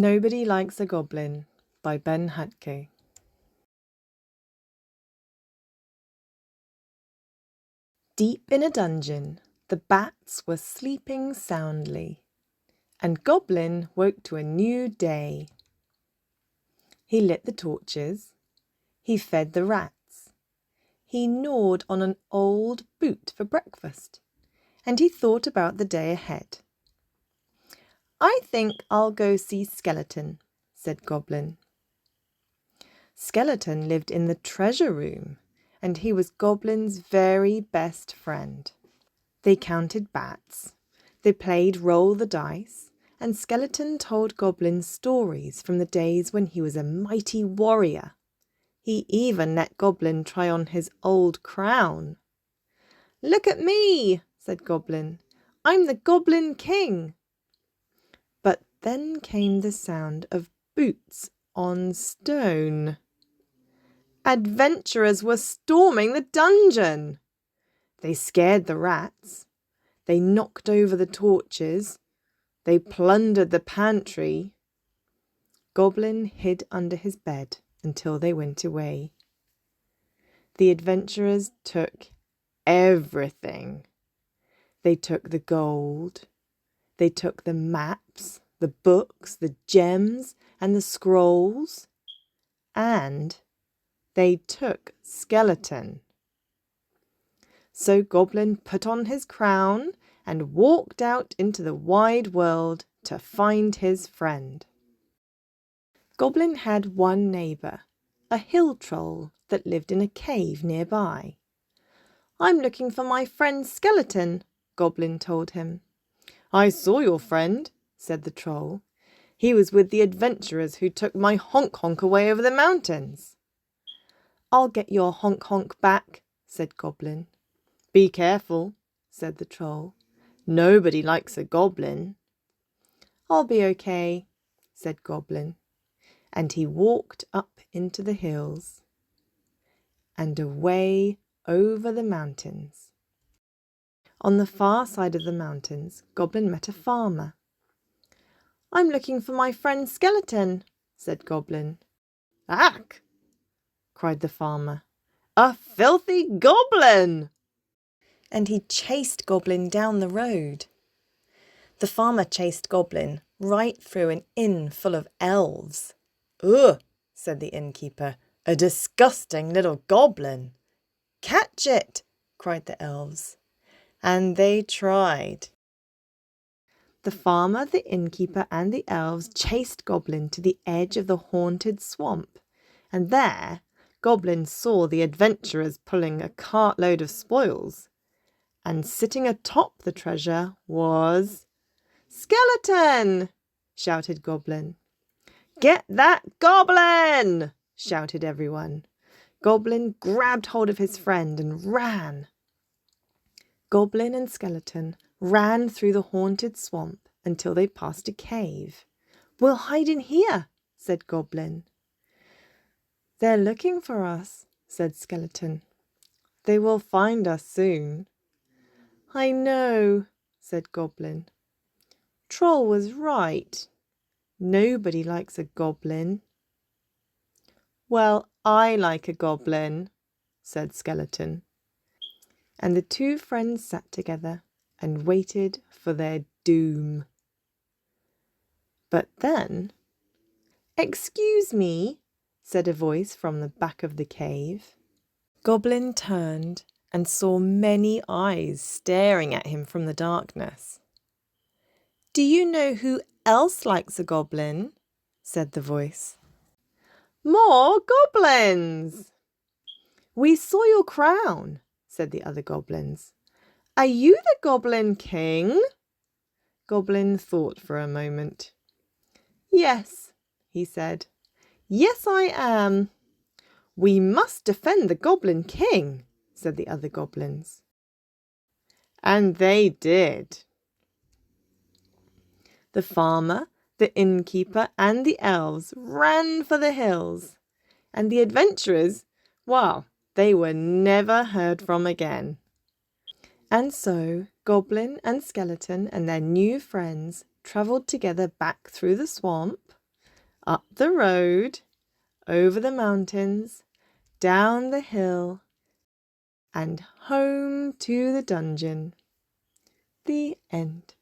Nobody Likes a Goblin by Ben Hatke. Deep in a dungeon, the bats were sleeping soundly, and Goblin woke to a new day. He lit the torches, he fed the rats, he gnawed on an old boot for breakfast, and he thought about the day ahead. "I think I'll go see Skeleton," said Goblin. Skeleton lived in the treasure room, and he was Goblin's very best friend. They counted bats, they played roll the dice, and Skeleton told Goblin stories from the days when he was a mighty warrior. He even let Goblin try on his old crown. "Look at me," said Goblin. "I'm the Goblin King." But then came the sound of boots on stone. Adventurers were storming the dungeon. They scared the rats. They knocked over the torches. They plundered the pantry. Goblin hid under his bed until they went away. The adventurers took everything. They took the gold. They took the maps, the books, the gems, and the scrolls. And they took Skeleton. So Goblin put on his crown and walked out into the wide world to find his friend. Goblin had one neighbour, a hill troll that lived in a cave nearby. "I'm looking for my friend Skeleton," Goblin told him. "I saw your friend," said the troll. "He was with the adventurers who took my honk-honk away over the mountains." "I'll get your honk-honk back," said Goblin. "Be careful," said the troll. "Nobody likes a goblin." "I'll be okay," said Goblin. And he walked up into the hills and away over the mountains. On the far side of the mountains, Goblin met a farmer. "I'm looking for my friend Skeleton," said Goblin. "Ack!" cried the farmer. "A filthy goblin!" And he chased Goblin down the road. The farmer chased Goblin right through an inn full of elves. "Ugh," said the innkeeper, "a disgusting little goblin." "Catch it!" cried the elves. And they tried. The farmer, the innkeeper, and the elves chased Goblin to the edge of the haunted swamp, and there Goblin saw the adventurers pulling a cartload of spoils, and sitting atop the treasure was Skeleton! Shouted Goblin. "Get that goblin!" shouted everyone. Goblin grabbed hold of his friend and ran. Goblin and Skeleton ran through the haunted swamp until they passed a cave. "We'll hide in here," said Goblin. "They're looking for us," said Skeleton. "They will find us soon." "I know," said Goblin. "Troll was right. Nobody likes a goblin." "Well, I like a goblin," said Skeleton. And the two friends sat together and waited for their doom. But then, "Excuse me," said a voice from the back of the cave. Goblin turned and saw many eyes staring at him from the darkness. "Do you know who else likes a goblin?" said the voice. "More goblins!" "We saw your crown," said the other goblins. "Are you the Goblin King?" Goblin thought for a moment. "Yes," he said. "Yes, I am." "We must defend the Goblin King," said the other goblins. And they did. The farmer, the innkeeper, and the elves ran for the hills, and the adventurers, well, they were never heard from again. And so Goblin and Skeleton and their new friends travelled together back through the swamp, Up the road, over the mountains, down the hill, and home to the dungeon. The end.